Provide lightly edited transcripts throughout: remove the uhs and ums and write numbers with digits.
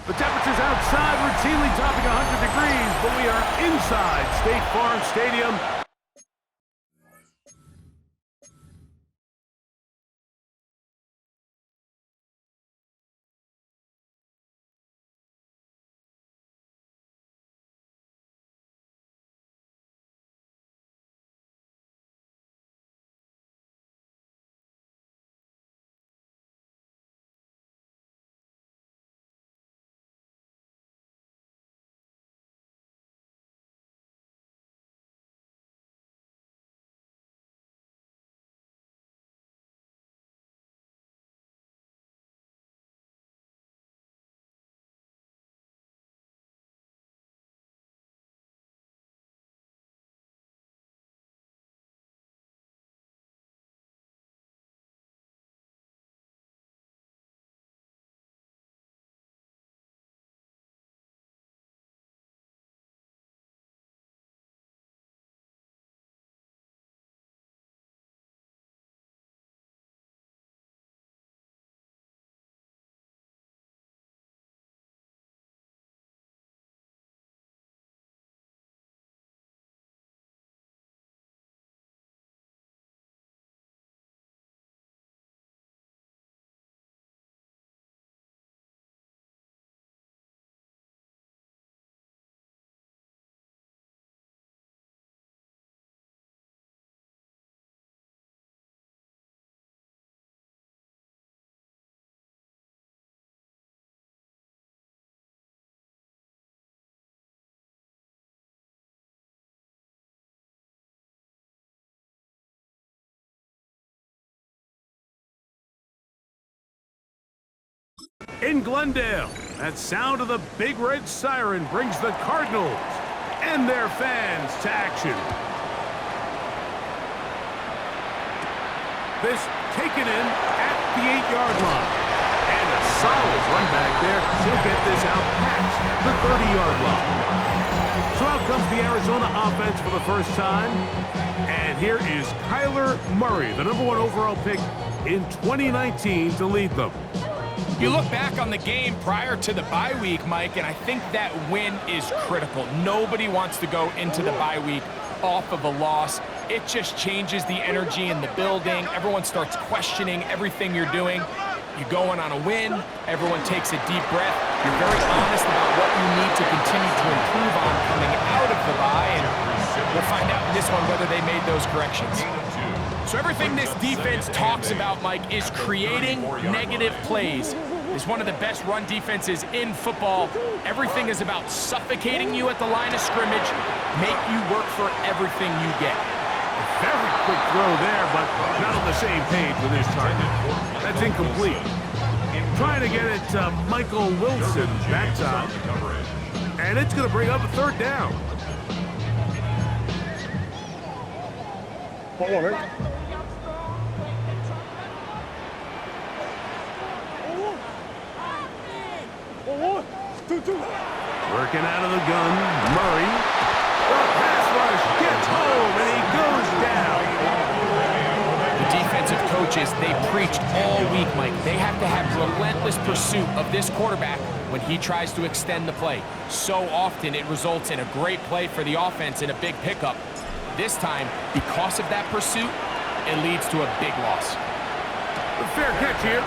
The temperatures outside routinely topping 100 degrees, but we are inside State Farm Stadium. In Glendale, that sound of the Big Red Siren brings the Cardinals and their fans to action. This taken in at the 8-yard line. And a solid run back there. She'll get this out past the 30-yard line. So out comes the Arizona offense for the first time. And here is Kyler Murray, the #1 overall pick in 2019 to lead them. You look back on the game prior to the bye week, Mike, and I think that win is critical. Nobody wants to go into the bye week off of a loss. It just changes the energy in the building. Everyone starts questioning everything you're doing. You go on a win, everyone takes a deep breath. You're very honest about what you need to continue to improve on coming out of the bye, and we'll find out in this one whether they made those corrections. So everything this defense talks about, Mike, is creating negative plays. It's one of the best run defenses in football. Everything is about suffocating you at the line of scrimmage, make you work for everything you get. Very quick throw there, but not on the same page with his target. That's incomplete. Trying to get it to Michael Wilson that time. And it's going to bring up a 3rd down. Hold on, right? Working out of the gun, Murray. The pass rush gets home, and he goes down. The defensive coaches, they preached all week, Mike. They have to have relentless pursuit of this quarterback when he tries to extend the play. So often it results in a great play for the offense and a big pickup. This time, because of that pursuit, it leads to a big loss. The fair catch here.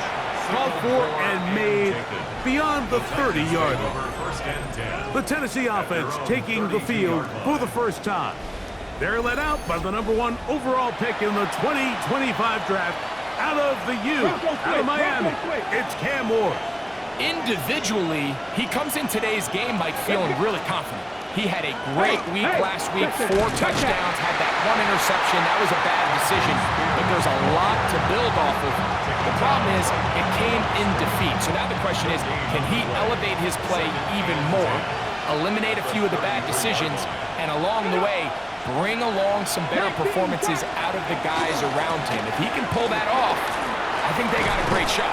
Called for and made beyond the 30-yard line. The Tennessee offense taking the field for the first time. They're led out by the #1 overall pick in the 2025 draft out of the U, out of Miami. It's Cam Ward. Individually, he comes in today's game, Mike, feeling really confident. He had a great week last week, 4 touchdowns, had that 1 interception. That was a bad decision, but there's a lot to build off of. The problem is it came in defeat. So now the question is, can he elevate his play even more, eliminate a few of the bad decisions, and along the way, bring along some better performances out of the guys around him? If he can pull that off, I think they got a great shot.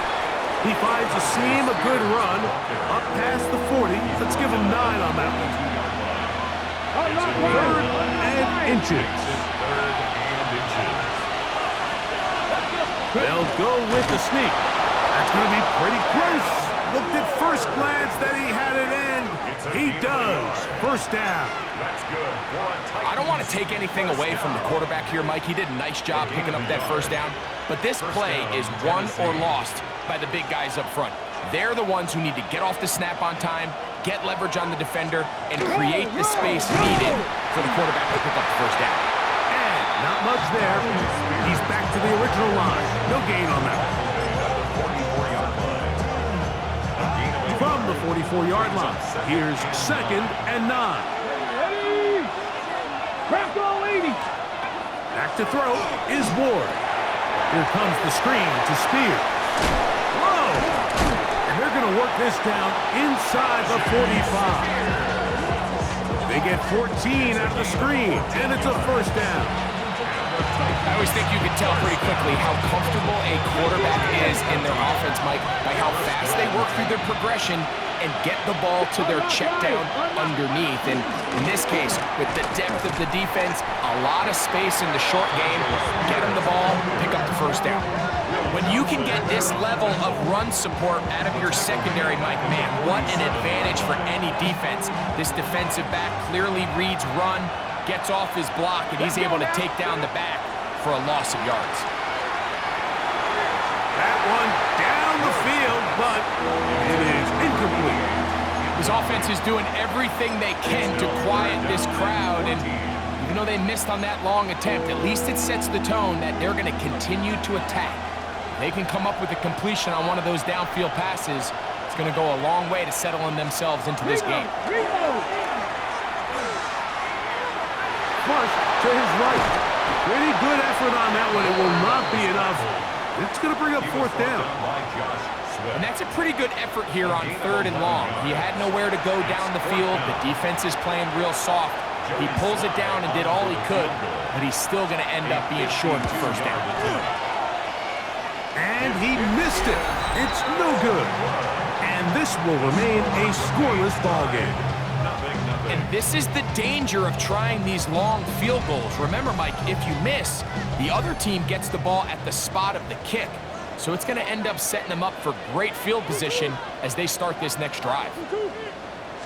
He finds a seam, a good run, up past the 40. Let's give him 9 on that one. 3rd and inches. They'll go with the sneak. That's going to be pretty close. looked at first glance that he had it in. He does. First down. I don't want to take anything away from the quarterback here, Mike. He did a nice job picking up that first down. But this play is won or lost by the big guys up front. They're the ones who need to get off the snap on time, get leverage on the defender, and create the space needed for the quarterback to pick up the first down. And not much there. He's back to the original line. No gain on that. From the 44-yard line, here's 2nd and 9. Back to throw is Ward. Here comes the screen to Spears. Whoa! And they're going to work this down inside the 45. They get 14 out of the screen, and it's a first down. I always think you can tell pretty quickly how comfortable a quarterback is in their offense, Mike, by how fast they work through their progression and get the ball to their check down underneath. And in this case, with the depth of the defense, a lot of space in the short game, get them the ball, pick up the first down. When you can get this level of run support out of your secondary, Mike, man, what an advantage for any defense. This defensive back clearly reads run, gets off his block, and he's able to take down the back for a loss of yards. That one down the field, but it is incomplete. His offense is doing everything they can to quiet this crowd, and even though they missed on that long attempt, at least it sets the tone that they're going to continue to attack. If they can come up with a completion on one of those downfield passes, it's going to go a long way to settling themselves into this game. Push to his right. Pretty good effort on that one. It will not be enough. It's going to bring up 4th down. And that's a pretty good effort here on 3rd and long. He had nowhere to go down the field. The defense is playing real soft. He pulls it down and did all he could, but he's still going to end up being short of the first down. And he missed it. It's no good. And this will remain a scoreless ball game. And this is the danger of trying these long field goals. Remember, Mike, if you miss, the other team gets the ball at the spot of the kick. So it's going to end up setting them up for great field position as they start this next drive.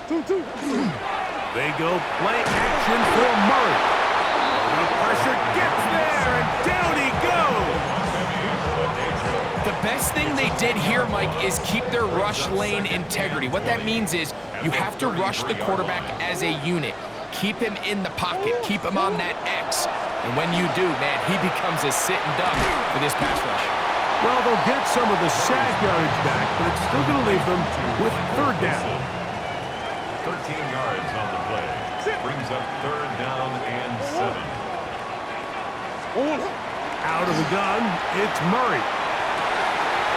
They go play action for Murray. The pressure gets there, and down he goes. The best thing they did here, Mike, is keep their rush lane integrity. What that means is you have to rush the quarterback as a unit. Keep him in the pocket. Keep him on that X. And when you do, man, he becomes a sitting duck for this pass rush. Well, they'll get some of the sack yardage back, but it's still going to leave them with 3rd down. 13 yards on the play. Brings up 3rd down and 7. Out of the gun, it's Murray.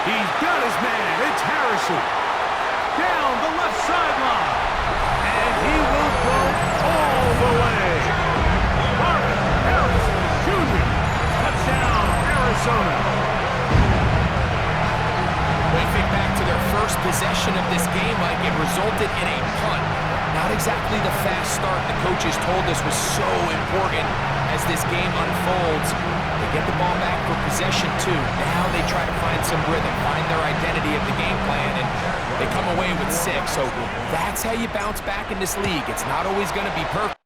He's got his man. It's Harrison. Down the left sideline. And he will go all the way. Marvin Harrison Jr. Touchdown, Arizona. When you think back to their first possession of this game, Mike, it resulted in a punt. Not exactly the fast start the coaches told us was so important as this game unfolds. They get the ball back for possession 2. Now they try to find some rhythm, find their identity of the game plan, and they come away with 6. So that's how you bounce back in this league. It's not always going to be perfect.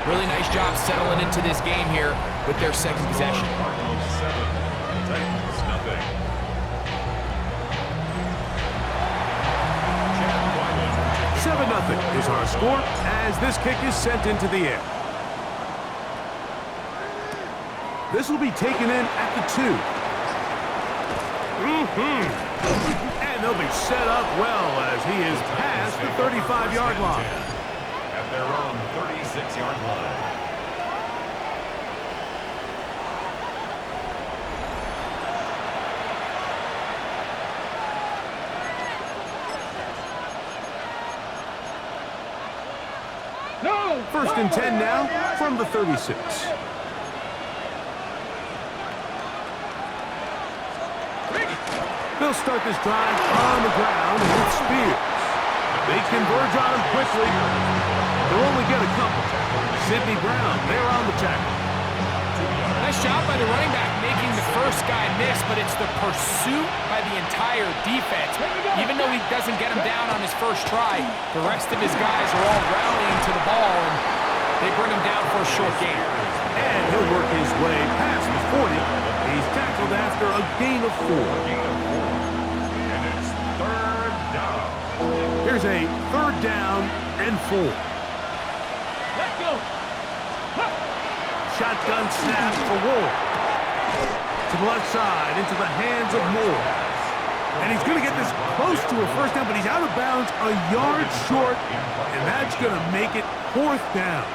Really nice job settling into this game here with their second possession. Cardinals 7, Titans nothing. 7-0 is our score as this kick is sent into the air. This will be taken in at the 2. And they'll be set up well as he is past the 35-yard line. At their own 36-yard line. First and 10 now from the 36. They'll start this drive on the ground with Spears. They converge on him quickly. They'll only get a couple. Sidney Brown, they're on the tackle. Nice job by the running back making the first guy miss, but it's the pursuit by the entire defense. Even though he doesn't get him down on his first try, the rest of his guys are all rallying to the ball, and they bring him down for a short gain. And he'll work his way past the 40. He's tackled after a gain of 4. And it's third down. Here's a 3rd down and 4. Let's go. Shotgun snap for Ward. To the left side, into the hands of Moore. And he's going to get this close to a first down, but he's out of bounds a yard short, and that's going to make it 4th down.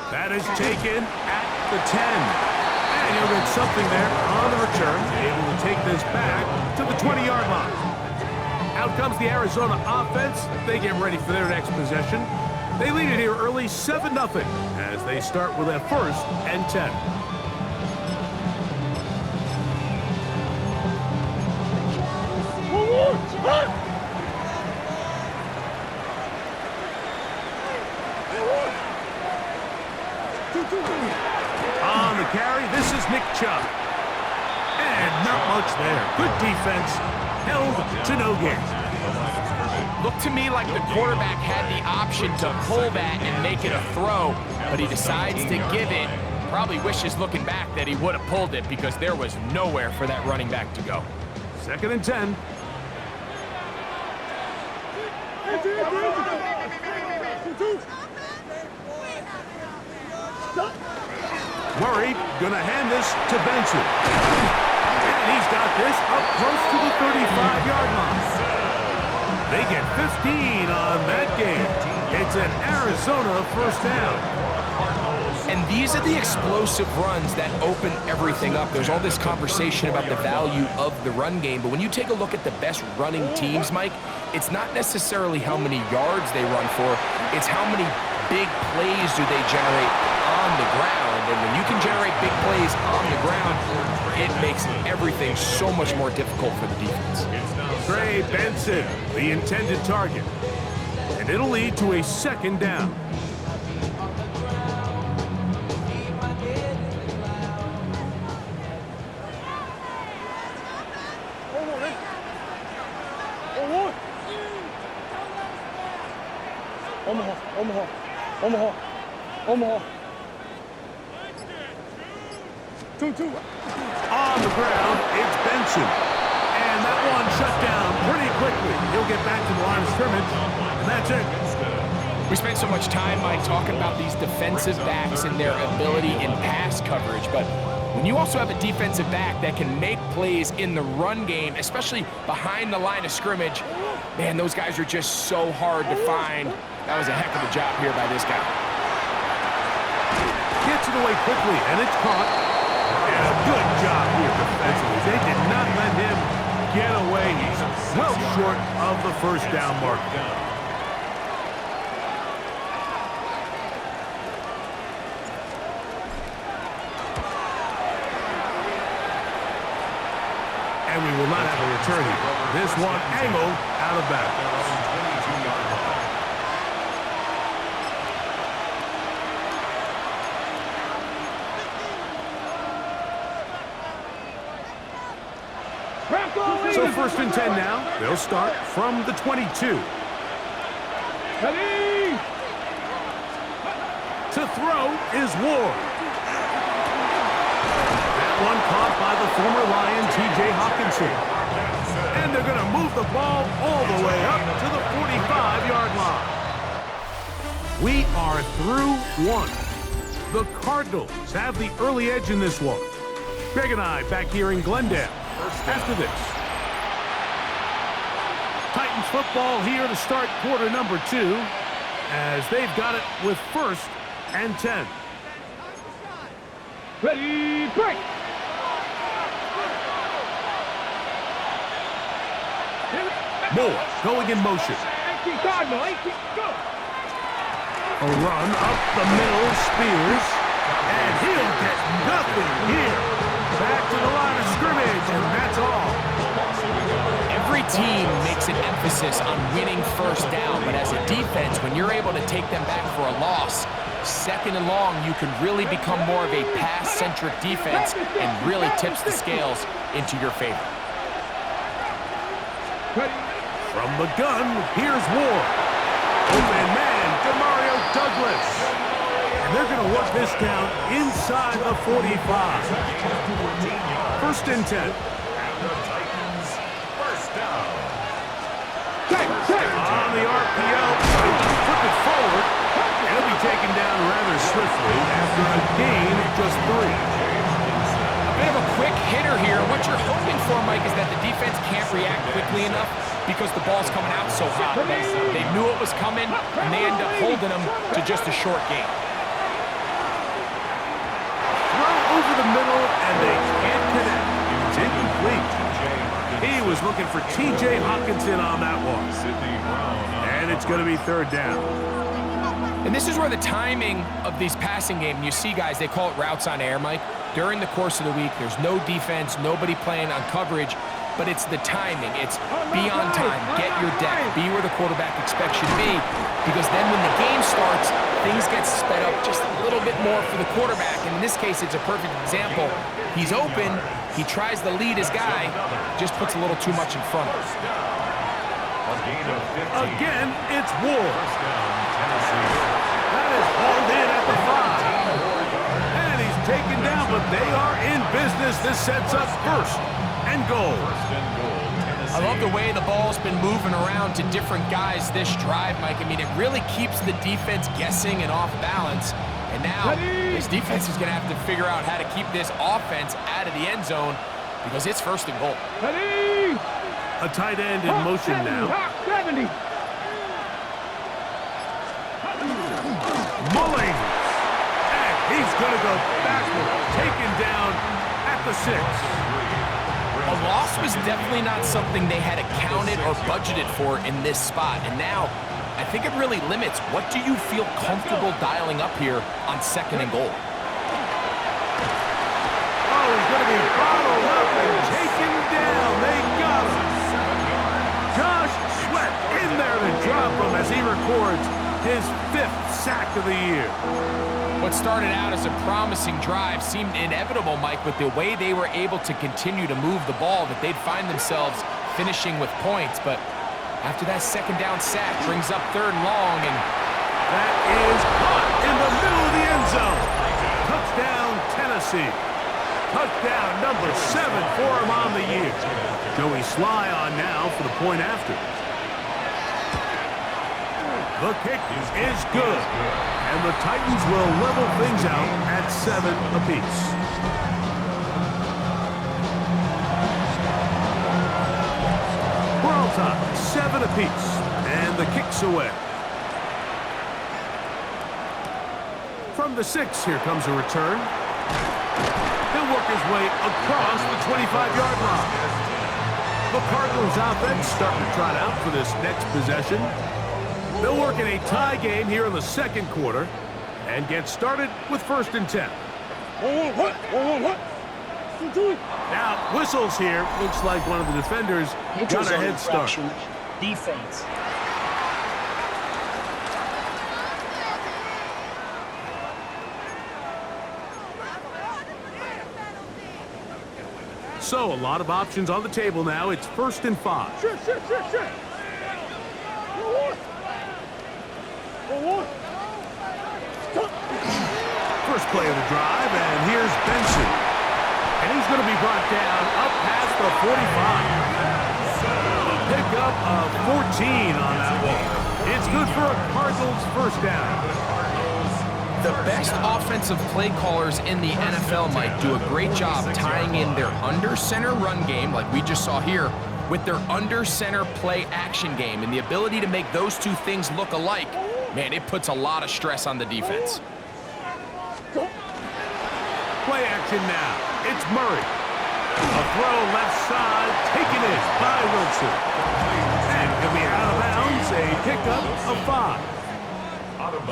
That is taken at the 10. And he'll get something there on the return, able to take this back to the 20-yard line. Out comes the Arizona offense. They get ready for their next possession. They lead it here early 7-0 as they start with a 1st and 10. On the carry, this is Nick Chubb. And not much there. Good defense. Held to no gain. Looked to me like the quarterback had the option to pull that and make it a throw, but he decides to give it. Probably wishes looking back that he would have pulled it because there was nowhere for that running back to go. 2nd and 10. Murray gonna hand this to Benson. And he's got this up close to the 35-yard line. They get 15 on that game. It's an Arizona 1st down. And these are the explosive runs that open everything up. There's all this conversation about the value of the run game, but when you take a look at the best running teams, Mike, it's not necessarily how many yards they run for, it's how many big plays do they generate on the ground. And when you can generate big plays on the ground, it makes everything so much more difficult for the defense. Trey Benson, the intended target. And it'll lead to a 2nd down. Omaha. 2-2. On the ground, it's Benson. And that one shut down pretty quickly. He'll get back to the line of scrimmage, and that's it. We spent so much time, Mike, talking about these defensive backs and their ability in pass coverage, but when you also have a defensive back that can make plays in the run game, especially behind the line of scrimmage, man, those guys are just so hard to find. That was a heck of a job here by this guy. Gets it away quickly, and it's caught. And a good job here defensively. They did not let him get away. He's well short of the 1st down mark. And we will not have a return here. This one angled out of bounds. So 1st and 10 now. They'll start from the 22. Ready? To throw is Ward. That one caught by the former Lion, T.J. Hawkinson. And they're going to move the ball all the way up to the 45-yard line. We are through one. The Cardinals have the early edge in this one. Greg and I back here in Glendale after this. Titans football here to start quarter number 2 as they've got it with 1st and 10. Ready, break! Moore going in motion. 18 Cardinal, 18, go! A run up the middle, Spears, and he'll get nothing here. Back to the line of scrimmage, and that's all. Every team makes an emphasis on winning 1st down, but as a defense, when you're able to take them back for a loss, 2nd and long, you can really become more of a pass-centric defense and really tips the scales into your favor. From the gun, here's Ward. Open man, DeMario Douglas. And they're going to work this down inside the 45. 1st and 10. The Titans, 1st down. On the RPO, flip it forward. And he'll be taken down rather swiftly after a gain of just 3. A bit of a quick hitter here. What you're hoping for, Mike, is that the defense can't react quickly enough because the ball's coming out so hot. They knew it was coming, and they end up holding them to just a short gain. Throw over the middle, and they can't connect. It's incomplete. He was looking for T.J. Hawkinson on that one. And it's going to be 3rd down. And this is where the timing of these passing game, you see guys, they call it routes on air, Mike. During the course of the week, there's no defense, nobody playing on coverage, but it's the timing. It's be on time, get your depth, be where the quarterback expects you to be, because then when the game starts, things get sped up just a little bit more for the quarterback. And in this case, it's a perfect example. He's open, he tries to lead his guy, just puts a little too much in front of him. Again, it's Ward. That is hauled in at the 5. And he's taken down, but they are in business. This sets up 1st and goal. I love the way the ball's been moving around to different guys this drive, Mike. I mean, it really keeps the defense guessing and off balance. And now this defense is going to have to figure out how to keep this offense out of the end zone because it's 1st and goal. Ready? A tight end in motion now. 70. Mullings. And he's going to go backwards. Taken down at the 6. A loss was definitely not something they had accounted or budgeted for in this spot. And now, I think it really limits what do you feel comfortable dialing up here on 2nd and goal. Oh, he's going to be bottled up and taken down. They got him. Josh Sweat in there to drop him as he records his 5th sack of the year. What started out as a promising drive seemed inevitable, Mike, with the way they were able to continue to move the ball, that they'd find themselves finishing with points. But after that 2nd down sack brings up 3rd and long, and that is caught in the middle of the end zone. Touchdown, Tennessee. Touchdown number 7 for him on the year. Joey Sly on now for the point after. The kick is good, and the Titans will level things out at 7 apiece. We're all tied, 7 apiece, and the kick's away. From the 6, here comes a return. He'll work his way across the 25-yard line. The Cardinals offense starting to trot out for this next possession. They'll work in a tie game here in the 2nd quarter and get started with 1st and 10. Now, whistles here. Looks like one of the defenders got a head start. Defense. So, a lot of options on the table now. It's 1st and 5. Shit. First play of the drive, and here's Benson. And he's going to be brought down up past the 45. A pickup of 14 on that one. It's good for a Cardinals first down. The best offensive play callers in the NFL, Mike, do a great job tying in their under-center run game, like we just saw here, with their under-center play action game. And the ability to make those two things look alike, man, it puts a lot of stress on the defense. Play action now. It's Murray. A throw left side, taken in by Wilson. And can be out of bounds, a pickup of 5.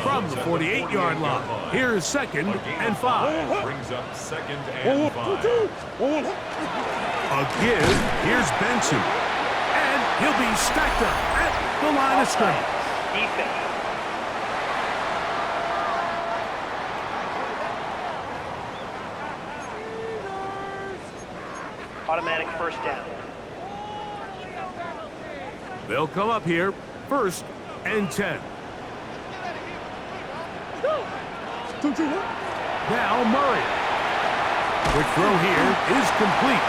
From the 48-yard line, here's 2nd and 5. Brings up 2nd and 5. A give, here's Benson. And he'll be stacked up at the line of scrimmage. Automatic first down. They'll come up here, 1st and 10. Now Murray. Quick throw here is complete.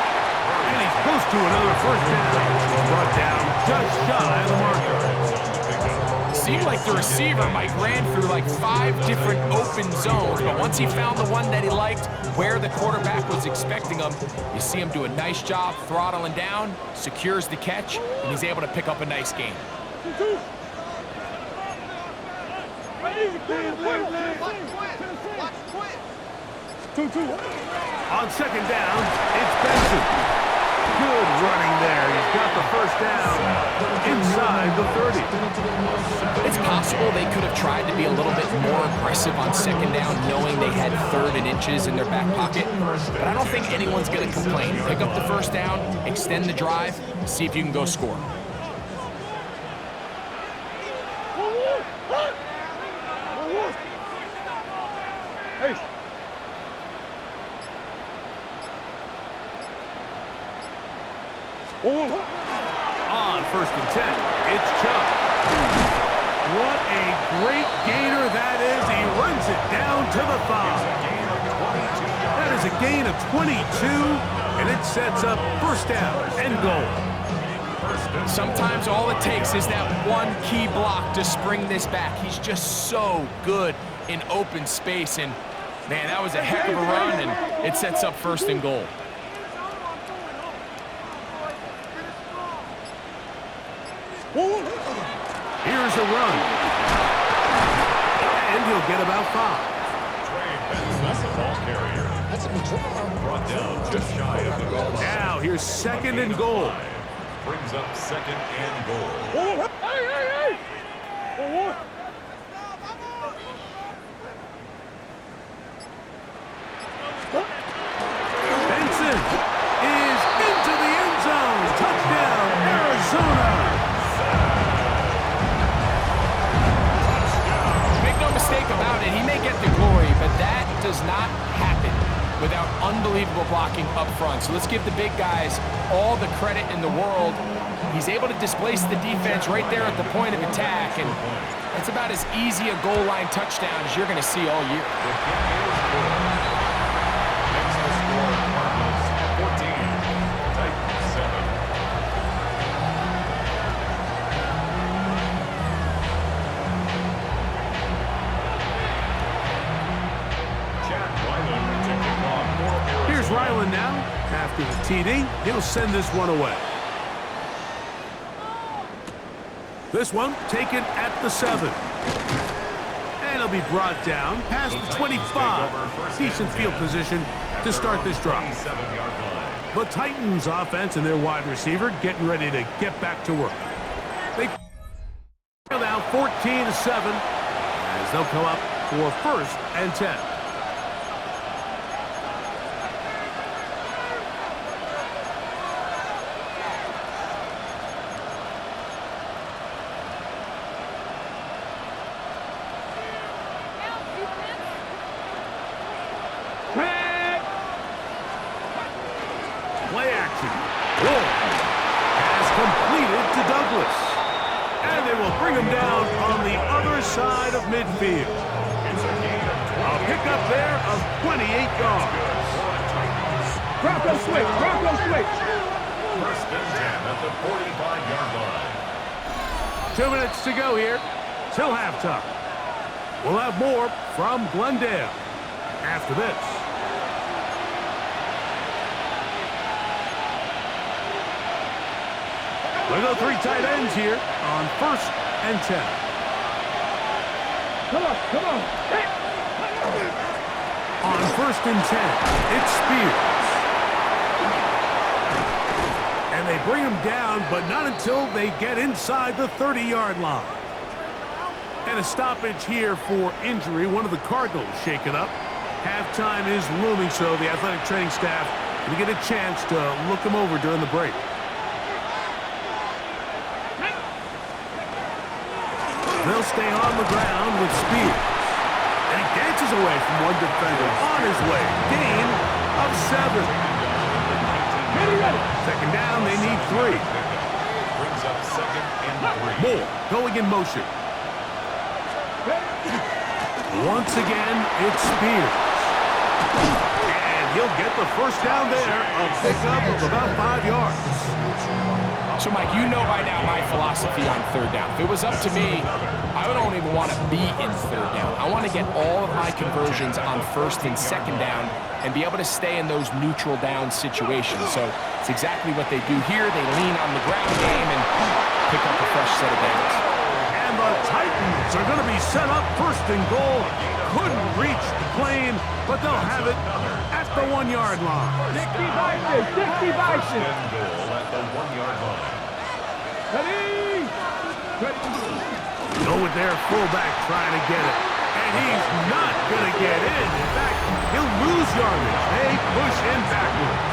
And he's close to another first down. Brought down just shy of the marker. Seemed like the receiver, Mike, ran through like 5 different open zones, but once he found the one that he liked, where the quarterback was expecting him, you see him do a nice job throttling down, secures the catch, and he's able to pick up a nice gain. On 2nd down, it's Benson. Good running there. He's got the first down inside the 30. It's possible they could have tried to be a little bit more aggressive on 2nd down, knowing they had 3rd and inches in their back pocket. But I don't think anyone's going to complain. Pick up the first down, extend the drive, see if you can go score. On 1st and 10, it's Chubb. What a great gainer that is. He runs it down to the 5. That is a gain of 22, and it sets up first down and goal. Sometimes all it takes is that one key block to spring this back. He's just so good in open space, and man, that was a heck of a run, and it sets up 1st and goal. Here's a run. And he'll get about 5. That's the ball carrier. Brought down just shy of the goal line. Now here's 2nd and goal. Brings up 2nd and goal. Benson is into the end zone. Touchdown, Arizona. Make no mistake about it, he may get the glory, but that does not happen without unbelievable blocking up front. So let's give the big guys all the credit in the world. He's able to displace the defense right there at the point of attack, and that's about as easy a goal line touchdown as you're going to see all year. Next to score, Cardinals 14, Titans 7. Here's Ryland now. After the TD, he'll send this one away. This one taken at the 7. And he'll be brought down past the 25. Decent field position to start this drive. The Titans offense and their wide receiver getting ready to get back to work. They now 14-7 as they'll come up for 1st and 10. Play midfield. A pickup there of 28 yards. Bronco switch. Bronco switch. First and 10 at the 45-yard line. 2 minutes to go here till halftime. We'll have more from Glendale after this. We go 3 tight ends here on 1st and 10. Come on, come on. Hey. On 1st and 10, it's Spears. And they bring him down, but not until they get inside the 30-yard line. And a stoppage here for injury. One of the Cardinals shaken up. Halftime is looming, so the athletic training staff will get a chance to look him over during the break. They'll stay on the ground with Spears. And he dances away from one defender on his way. Gain of 7. Second down, they need 3. Brings up 2nd and 3. Moore going in motion. Once again, it's Spears. And he'll get the first down there. A pickup of about 5 yards. So, Mike, you know by now my philosophy on 3rd down. If it was up to me, I don't even want to be in 3rd down. I want to get all of my conversions on 1st and 2nd down and be able to stay in those neutral down situations. So it's exactly what they do here. They lean on the ground game and pick up a fresh set of downs. And the Titans are going to be set up 1st and goal. Couldn't reach the plane, but they'll have it at the 1-yard line. 60 Bison. 60 Bison. And goal at the 1-yard line. Ready. Go with their fullback trying to get it. And he's not going to get in. In fact, he'll lose yardage. They push him backwards.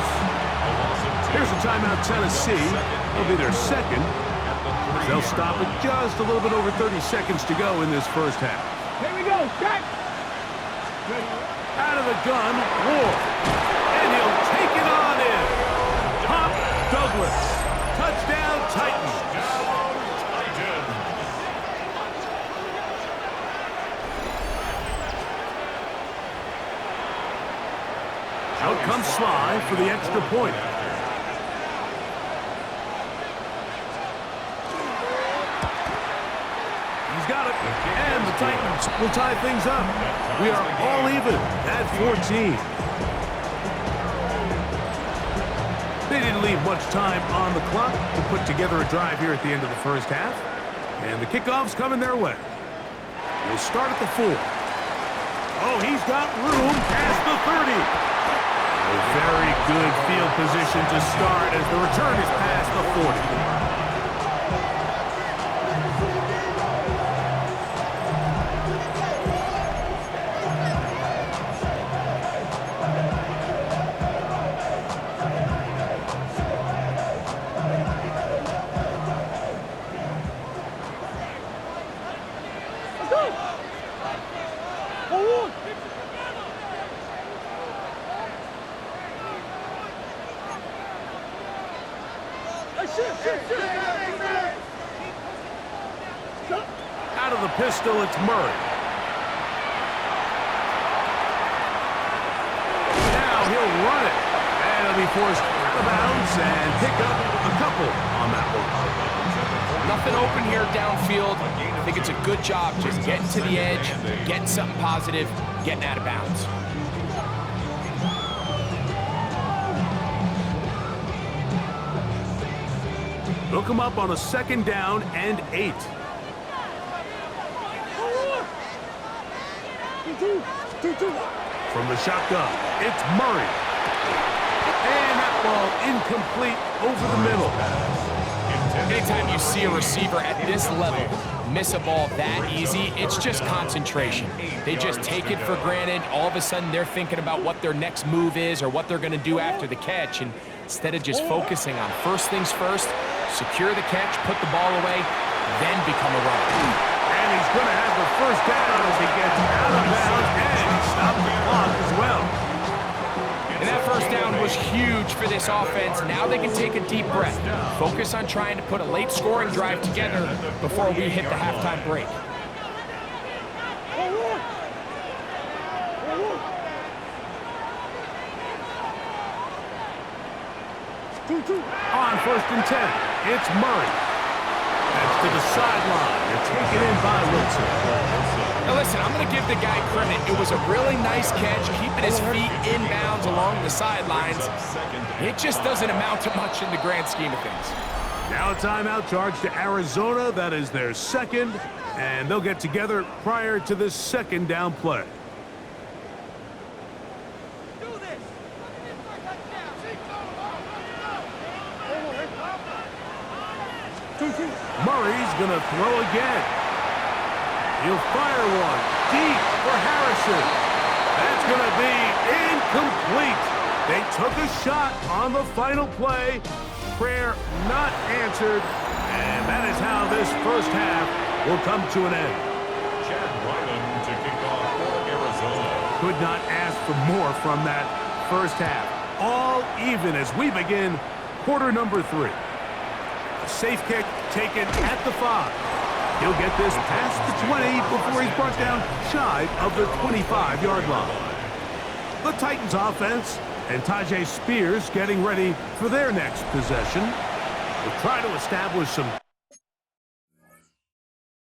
Here's a timeout, Tennessee. It'll be their 2nd. They'll stop it just a little bit over 30 seconds to go in this first half. Here we go. Check. Out of the gun, Ward. And he'll take it on in. Pop Douglas. Touchdown, Titans. Out comes Sly for the extra point. He's got it. And the Titans will tie things up. We are all even at 14. They didn't leave much time on the clock to put together a drive here at the end of the first half. And the kickoff's coming their way. We'll start at the 4. Oh, he's got room past the 30. A very good field position to start as the return is past the 40. Out of the pistol, it's Murray. Now he'll run it. And he'll be forced out of bounds and pick up a couple on that one. Nothing open here downfield. I think it's a good job just getting to the edge, getting something positive, getting out of bounds. They'll come up on a 2nd down and 8. From the shotgun, it's Murray. And that ball incomplete over the middle. Anytime you see a receiver at this level miss a ball that easy, it's just concentration. They just take it for granted. All of a sudden, they're thinking about what their next move is or what they're going to do after the catch. And instead of just focusing on first things first, secure the catch, put the ball away, then become a runner. And he's going to have the first down as he gets out of bounds and stop the clock as well. And that first down was huge for this offense. Now they can take a deep breath. Focus on trying to put a late scoring drive together before we hit the halftime break. On 1st and 10, it's Murray. That's to the sideline. They're taken in by Wilson. Now listen, I'm going to give the guy credit. It was a really nice catch, keeping his feet inbounds along the sidelines. It just doesn't amount to much in the grand scheme of things. Now a timeout charge to Arizona. That is their second, and they'll get together prior to this second down play. Murray's going to throw again. He'll fire one deep for Harrison. That's going to be incomplete. They took a shot on the final play. Prayer not answered. And that is how this first half will come to an end. Chad Ryland to kick off for Arizona. Could not ask for more from that first half. All even as we begin quarter number 3. A safe kick taken at the 5. He'll get this past the 20 before he's brought down shy of the 25-yard line. The Titans offense and Tajay Spears getting ready for their next possession. Will try to establish some